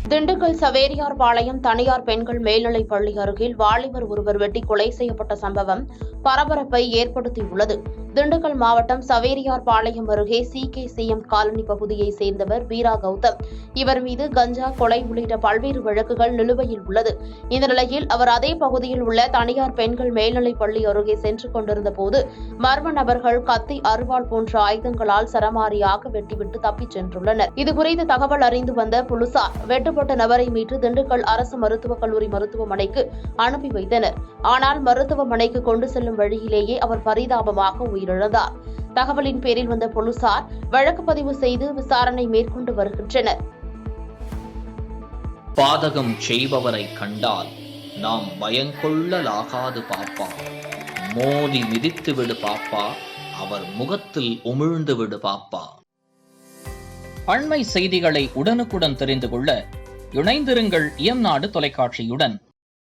திண்டுக்கல் சவேரியார்பாளையம் தனியார் பெண்கள் மேல்நிலைப் பள்ளி அருகில் வாலிபர் ஒருவர் வெட்டி கொலை செய்யப்பட்ட சம்பவம் பரபரப்பை ஏற்படுத்தியுள்ளது. திண்டுக்கல் மாவட்டம் சவேரியார்பாளையம் அருகே CKCM காலனி பகுதியைச் சேர்ந்தவர் வீரா கௌதம். இவர் மீது கஞ்சா, கொலை உள்ளிட்ட பல்வேறு வழக்குகள் நிலுவையில் உள்ளது. இந்த நிலையில் அவர் அதே பகுதியில் உள்ள தனியார் பெண்கள் மேல்நிலைப் பள்ளி அருகே சென்று கொண்டிருந்த போது மர்ம நபர்கள் கத்தி, அருவாள் போன்ற ஆயுதங்களால் சரமாரியாக வெட்டிவிட்டு தப்பிச் சென்றுள்ளனர். இதுகுறித்து தகவல் அறிந்து வந்த போலீசார் வெட்டுப்பட்ட நபரை மீட்டு திண்டுக்கல் அரசு மருத்துவக் கல்லூரி மருத்துவமனைக்கு அனுப்பி வைத்தனர். ஆனால் மருத்துவமனைக்கு கொண்டு செல்லும் வழியிலேயே அவர் பரிதாபமாக உயிரிழந்தார். தகவலின் பேரில் வந்த போலீசார் வழக்கு பதிவு செய்து விசாரணை மேற்கொண்டு வருகின்றனர். பாதகம் செய்பவரை கண்டால் நாம் பயங்கொள்ளலாகாது பாப்பா. மோதி மிதித்து விடு பாப்பா, அவர் முகத்தில் உமிழ்ந்து விடு பாப்பா. அண்மை செய்திகளை உடனுக்குடன் தெரிந்து கொள்ள இணைந்திருங்கள் எம் நாடு தொலைக்காட்சியுடன்.